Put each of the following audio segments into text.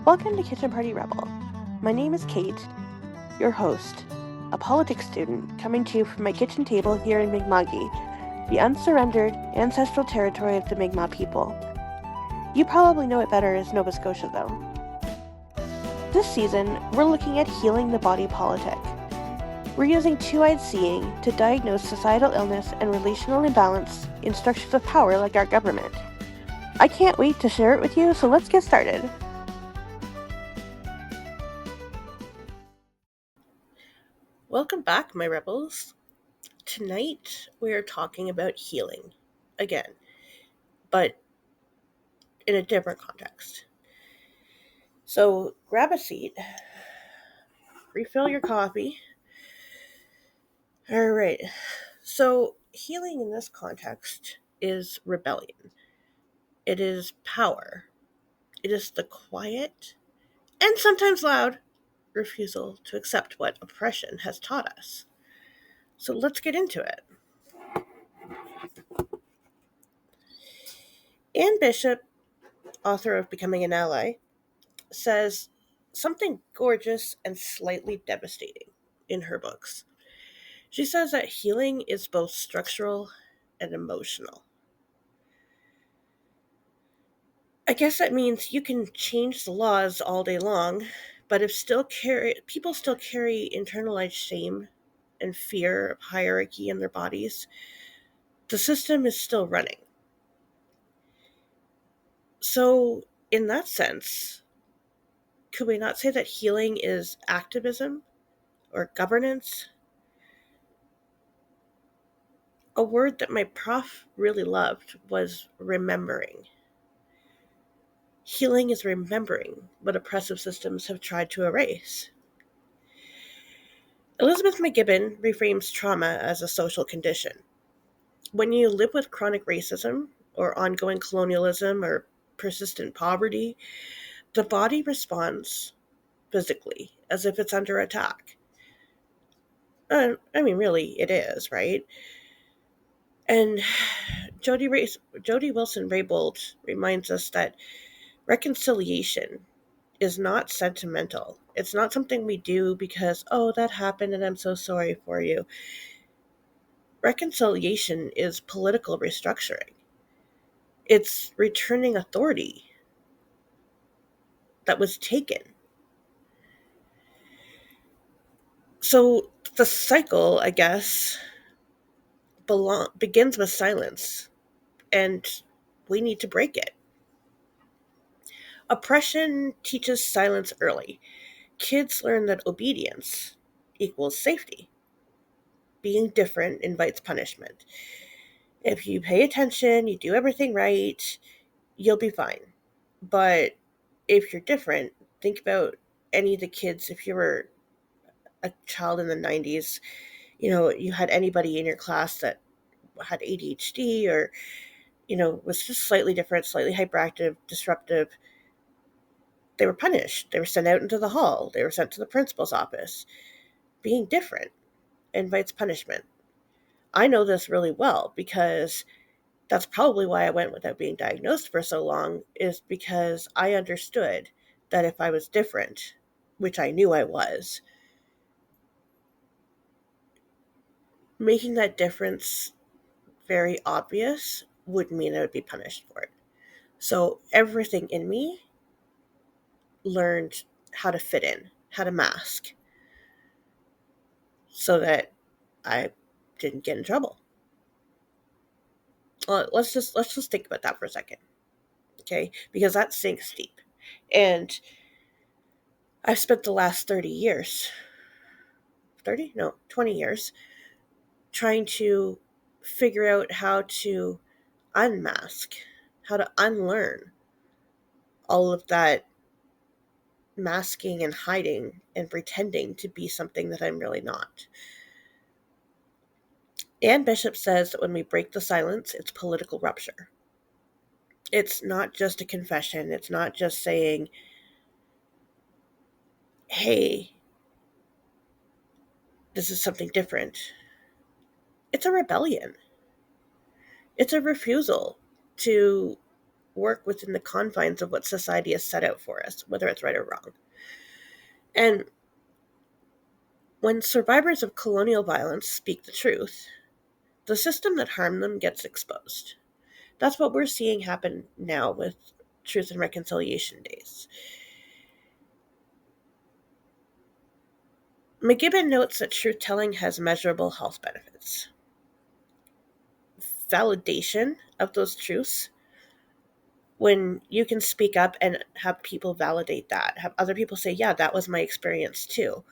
Welcome to Kitchen Party Rebel. My name is Kate, your host, a politics student coming to you from my kitchen table here in Mi'kma'ki, the unsurrendered ancestral territory of the Mi'kmaq people. You probably know it better as Nova Scotia, though. This season, we're looking at healing the body politic. We're using two-eyed seeing to diagnose societal illness and relational imbalance in structures of power like our government. I can't wait to share it with you, so let's get started. Welcome back, my rebels. Tonight, we are talking about healing again, but in a different context. So grab a seat, refill your coffee. All right. So healing in this context is rebellion. It is power. It is the quiet and sometimes loud refusal to accept what oppression has taught us. So let's get into it. Anne Bishop, author of Becoming an Ally, says something gorgeous and slightly devastating in her books. She says that healing is both structural and emotional. I guess that means you can change the laws all day long, but if people still carry internalized shame and fear of hierarchy in their bodies, the system is still running. So, in that sense, could we not say that healing is activism or governance? A word that my prof really loved was remembering. Healing is remembering what oppressive systems have tried to erase. Elizabeth McGibbon reframes trauma as a social condition. When you live with chronic racism or ongoing colonialism or persistent poverty, the body responds physically as if it's under attack. Really, it is, right? And Jody Wilson-Raybould reminds us that reconciliation is not sentimental. It's not something we do because, oh, that happened and I'm so sorry for you. Reconciliation is political restructuring. It's returning authority that was taken. So the cycle, I guess, begins with silence, and we need to break it. Oppression teaches silence early. Kids learn that obedience equals safety. Being different invites punishment. If you pay attention, you do everything right, you'll be fine. But if you're different, think about any of the kids. If you were a child in the 90s, you had anybody in your class that had ADHD or, was just slightly different, slightly hyperactive, disruptive, they were punished. They were sent out into the hall. They were sent to the principal's office. Being different invites punishment. I know this really well because that's probably why I went without being diagnosed for so long, is because I understood that if I was different, which I knew I was, making that difference very obvious would mean I would be punished for it. So everything in me learned how to fit in, how to mask, so that I didn't get in trouble. Let's just think about that for a second, okay? Because that sinks deep, and I've spent the last 20 years trying to figure out how to unmask, how to unlearn all of that masking and hiding and pretending to be something that I'm really not. Anne Bishop says that when we break the silence, it's political rupture. It's not just a confession. It's not just saying, hey, this is something different. It's a rebellion. It's a refusal to work within the confines of what society has set out for us, whether it's right or wrong. And when survivors of colonial violence speak the truth, the system that harmed them gets exposed. That's what we're seeing happen now with Truth and Reconciliation Days. McGibbon notes that truth-telling has measurable health benefits. Validation of those truths, when you can speak up and have people validate that, have other people say, yeah, that was my experience too,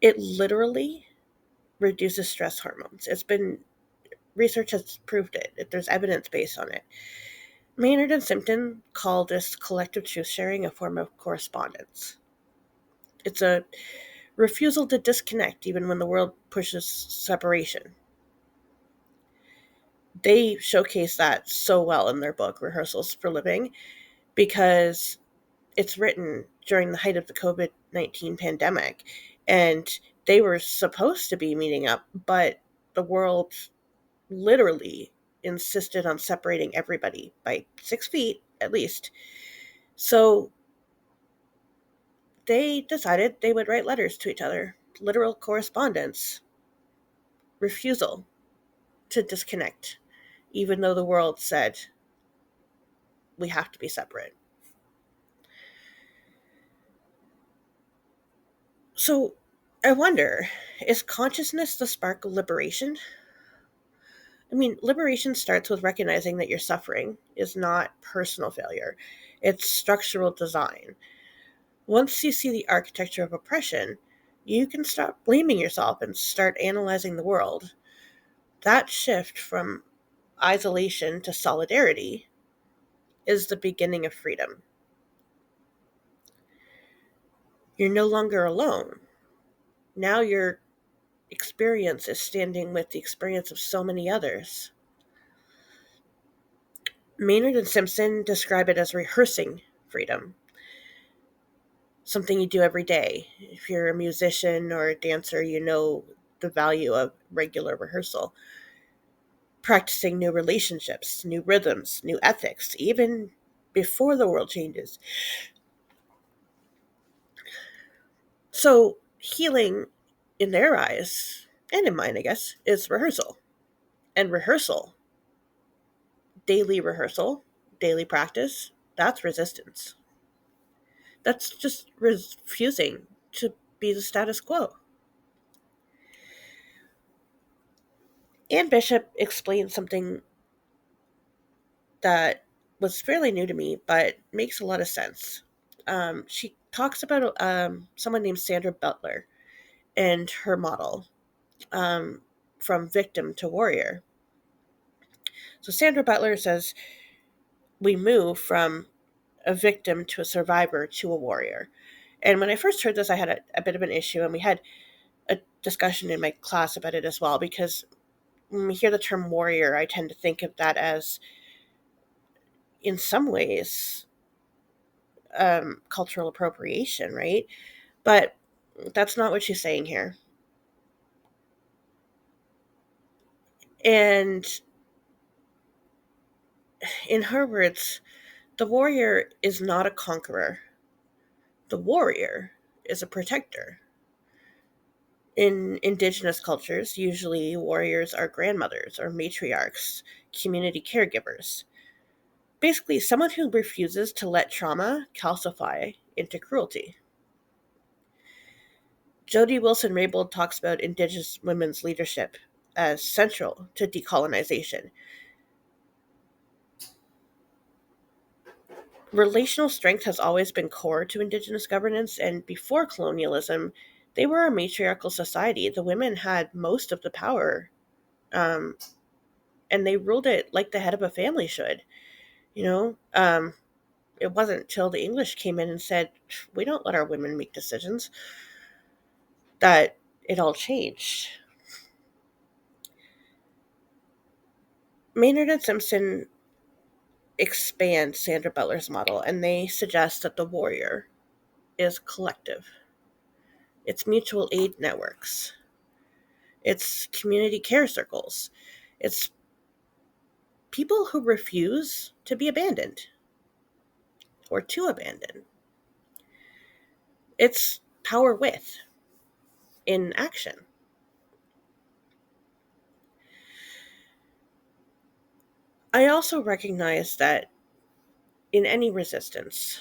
it literally reduces stress hormones. It's been, research has proved it. There's evidence based on it. Maynard and Simpson call this collective truth sharing a form of correspondence. It's a refusal to disconnect even when the world pushes separation. They showcase that so well in their book, Rehearsals for Living, because it's written during the height of the COVID-19 pandemic, and they were supposed to be meeting up, but the world literally insisted on separating everybody by 6 feet at least. So they decided they would write letters to each other, literal correspondence, refusal to disconnect, even though the world said we have to be separate. So I wonder, is consciousness the spark of liberation? I mean, liberation starts with recognizing that your suffering is not personal failure, it's structural design. Once you see the architecture of oppression, you can stop blaming yourself and start analyzing the world. That shift from isolation to solidarity is the beginning of freedom. You're no longer alone. Now your experience is standing with the experience of so many others. Maynard and Simpson describe it as rehearsing freedom, something you do every day. If you're a musician or a dancer, you know the value of regular rehearsal. Practicing new relationships, new rhythms, new ethics, even before the world changes. So, healing in their eyes, and in mine, I guess, is rehearsal. And rehearsal, daily practice, that's resistance. That's just refusing to be the status quo. Anne Bishop explained something that was fairly new to me, but makes a lot of sense. She talks about someone named Sandra Butler and her model, um, from victim to warrior. So Sandra Butler says we move from a victim to a survivor to a warrior. And when I first heard this, I had a bit of an issue, and we had a discussion in my class about it as well, because when we hear the term warrior, I tend to think of that as, in some ways, cultural appropriation, right? But that's not what she's saying here. And in her words, the warrior is not a conqueror. The warrior is a protector. In indigenous cultures, usually warriors are grandmothers or matriarchs, community caregivers. Basically, someone who refuses to let trauma calcify into cruelty. Jody Wilson-Raybould talks about Indigenous women's leadership as central to decolonization. Relational strength has always been core to Indigenous governance, and before colonialism, they were a matriarchal society. The women had most of the power, um, and they ruled it like the head of a family should. You know, it wasn't till the English came in and said, we don't let our women make decisions, that it all changed. Maynard and Simpson expand Sandra Butler's model, and they suggest that the warrior is collective. It's mutual aid networks. It's community care circles. It's people who refuse to be abandoned or to abandon. It's power with in action. I also recognize that in any resistance,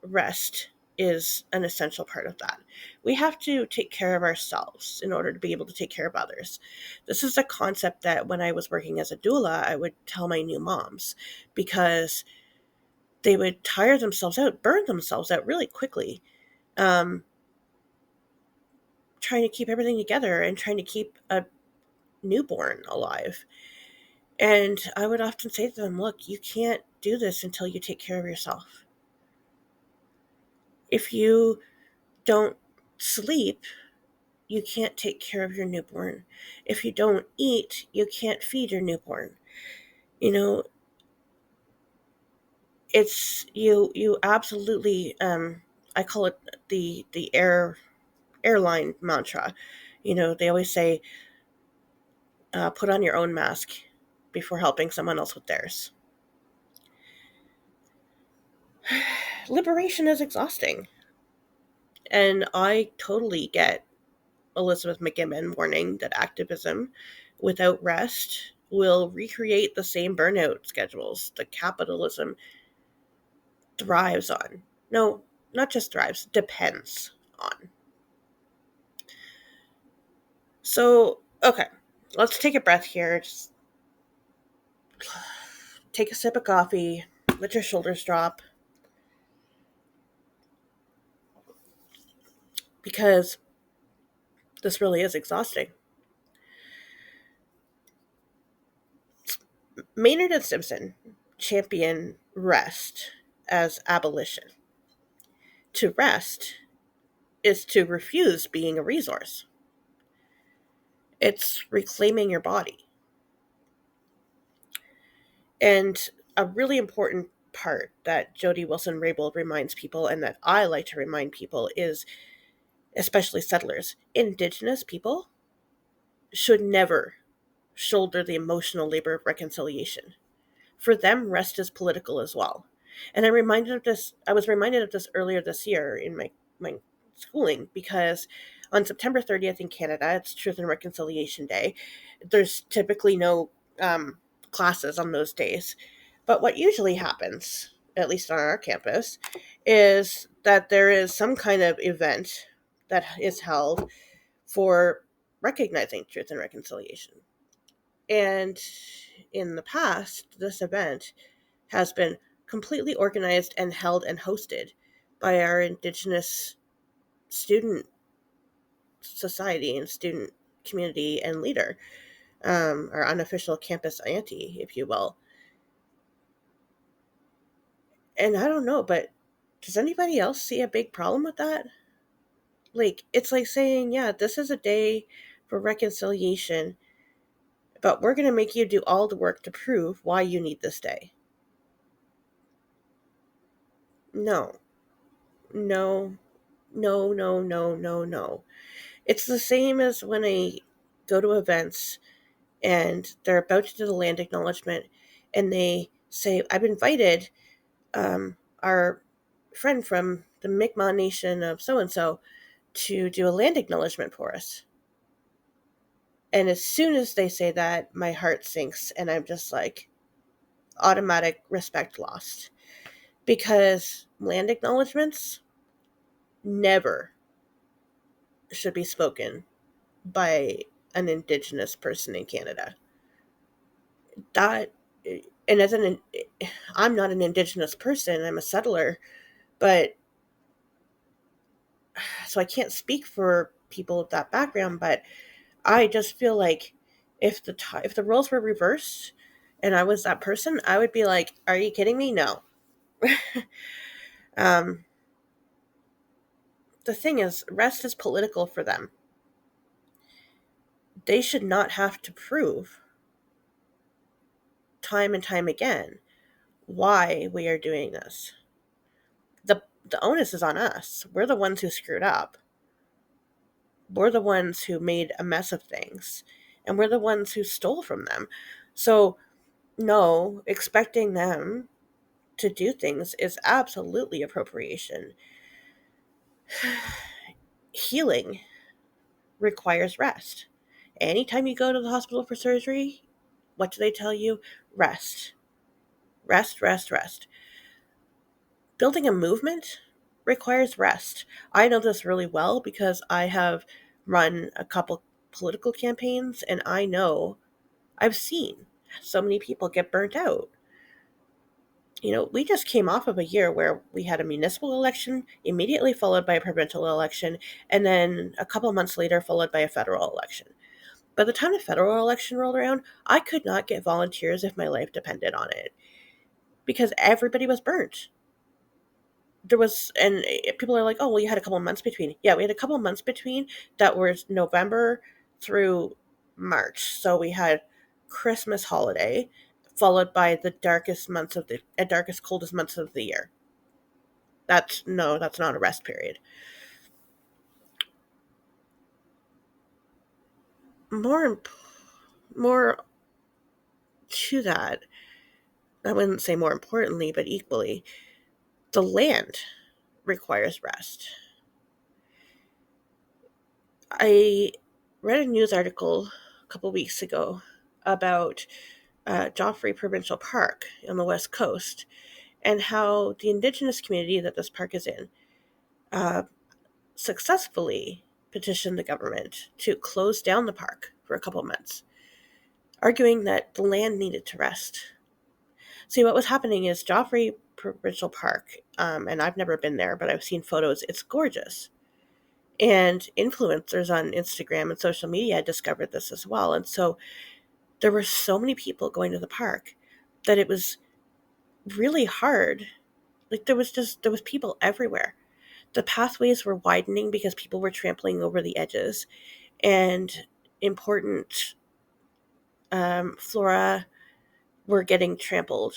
rest is an essential part of that. We have to take care of ourselves in order to be able to take care of others. This is a concept that when I was working as a doula, I would tell my new moms, because they would tire themselves out, burn themselves out really quickly, um, trying to keep everything together and trying to keep a newborn alive. And I would often say to them, look, you can't do this until you take care of yourself. If you don't sleep, you can't take care of your newborn. If you don't eat, you can't feed your newborn. You know, it's you absolutely I call it the airline mantra. They always say, put on your own mask before helping someone else with theirs. Liberation is exhausting. And I totally get Elizabeth McGibbon warning that activism without rest will recreate the same burnout schedules that capitalism thrives on. No, not just thrives, depends on. So, okay, let's take a breath here. Just take a sip of coffee, let your shoulders drop, because this really is exhausting. Maynard and Simpson champion rest as abolition. To rest is to refuse being a resource. It's reclaiming your body. And a really important part that Jody Wilson-Raybould reminds people, and that I like to remind people, is, especially settlers, Indigenous people should never shoulder the emotional labor of reconciliation. For them, rest is political as well. And I was reminded of this earlier this year in my schooling, because on September 30th in Canada, it's Truth and Reconciliation Day. There's typically no classes on those days. But what usually happens, at least on our campus, is that there is some kind of event that is held for recognizing truth and reconciliation. And in the past, this event has been completely organized and held and hosted by our Indigenous student society and student community and leader, our unofficial campus auntie, if you will. And I don't know, but does anybody else see a big problem with that? Like, it's like saying, yeah, this is a day for reconciliation, but we're going to make you do all the work to prove why you need this day. No, no, no, no, no, no, no. It's the same as when I go to events and they're about to do the land acknowledgement, and they say, I've invited our friend from the Mi'kmaq Nation of so-and-so to do a land acknowledgement for us. And as soon as they say that, my heart sinks, and I'm just like, automatic respect lost. Because land acknowledgements never should be spoken by an Indigenous person in Canada. That, and I'm not an Indigenous person, I'm a settler, but so I can't speak for people with that background, but I just feel like if the roles were reversed and I was that person, I would be like, are you kidding me? No. um, the thing is, rest is political for them. They should not have to prove time and time again why we are doing this. The onus is on us. We're the ones who screwed up. We're the ones who made a mess of things, and we're the ones who stole from them. So No, expecting them to do things is absolutely appropriation. Healing requires rest. Anytime you go to the hospital for surgery, what do they tell you? Rest. Rest, rest, rest. Building a movement requires rest. I know this really well because I have run a couple political campaigns, and I know I've seen so many people get burnt out. We just came off of a year where we had a municipal election, immediately followed by a provincial election, and then a couple months later, followed by a federal election. By the time the federal election rolled around, I could not get volunteers if my life depended on it because everybody was burnt. And people are like, oh, well, you had a couple months between. Yeah, we had a couple months between that was November through March. So we had Christmas holiday followed by the darkest, coldest months of the year. That's not a rest period. More, more to that, I wouldn't say more importantly, but equally, the land requires rest. I read a news article a couple weeks ago about Joffrey Provincial Park on the West Coast and how the Indigenous community that this park is in uh, successfully petitioned the government to close down the park for a couple months, arguing that the land needed to rest. See, what was happening is Joffrey Provincial Park, and I've never been there, but I've seen photos. It's gorgeous. And influencers on Instagram and social media discovered this as well. And so there were so many people going to the park that it was really hard. Like there was people everywhere. The pathways were widening because people were trampling over the edges, and important flora were getting trampled.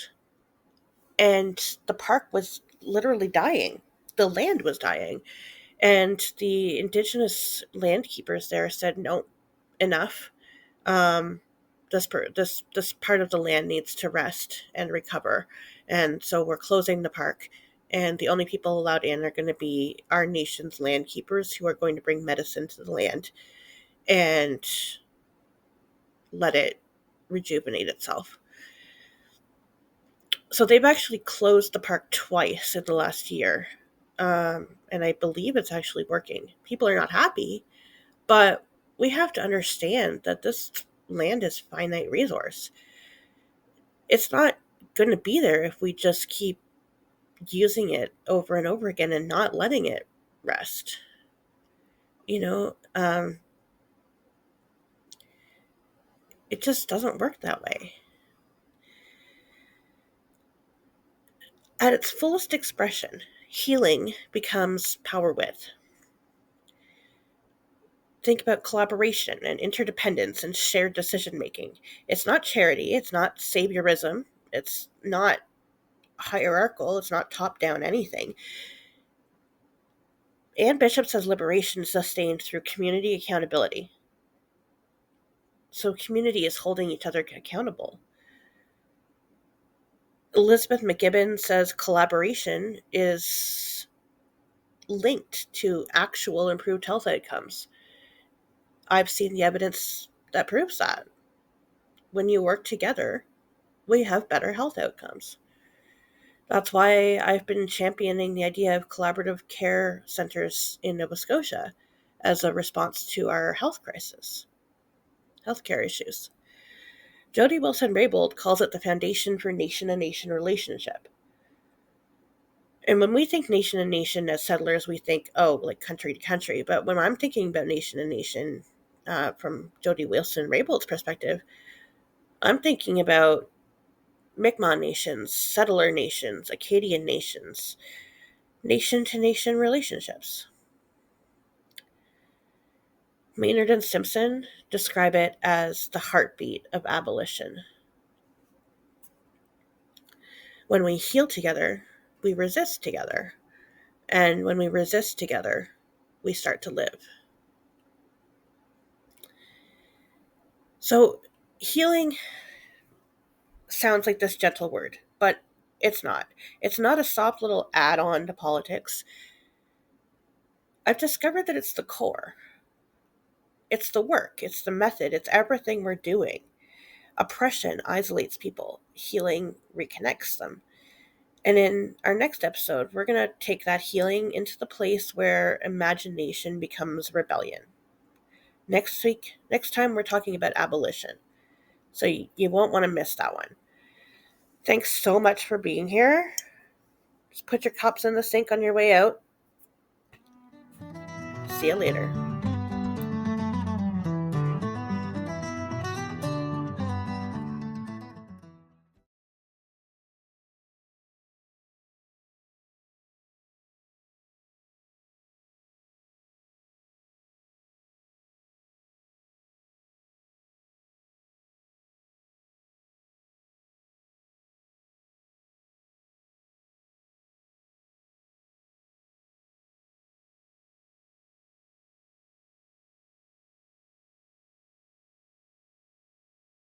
And the park was literally dying. The land was dying. And the indigenous land keepers there said, no, enough. Um, this part of the land needs to rest and recover, and so we're closing the park. And the only people allowed in are going to be our nation's land keepers, who are going to bring medicine to the land and let it rejuvenate itself. So they've actually closed the park twice in the last year, and I believe it's actually working. People are not happy, but we have to understand that this land is finite resource. It's not going to be there if we just keep using it over and over again and not letting it rest. You know, it just doesn't work that way. At its fullest expression, healing becomes power with. Think about collaboration and interdependence and shared decision making. It's not charity, it's not saviorism, it's not hierarchical, it's not top down anything. Anne Bishop says liberation is sustained through community accountability. So community is holding each other accountable. Elizabeth McGibbon says collaboration is linked to actual improved health outcomes. I've seen the evidence that proves that. When you work together, we have better health outcomes. That's why I've been championing the idea of collaborative care centers in Nova Scotia as a response to our healthcare issues. Jody Wilson-Raybould calls it the foundation for nation-to-nation relationship. And when we think nation and nation as settlers, we think, oh, like country to country. But when I'm thinking about nation and nation from Jody Wilson-Raybould's perspective, I'm thinking about Mi'kmaq nations, settler nations, Acadian nations, nation-to-nation relationships. Maynard and Simpson describe it as the heartbeat of abolition. When we heal together, we resist together. And when we resist together, we start to live. So healing sounds like this gentle word, but it's not. It's not a soft little add-on to politics. I've discovered that it's the core. It's the work, it's the method, it's everything we're doing. Oppression isolates people, healing reconnects them. And in our next episode, we're going to take that healing into the place where imagination becomes rebellion. Next time, we're talking about abolition. So you won't want to miss that one. Thanks so much for being here. Just put your cups in the sink on your way out. See you later.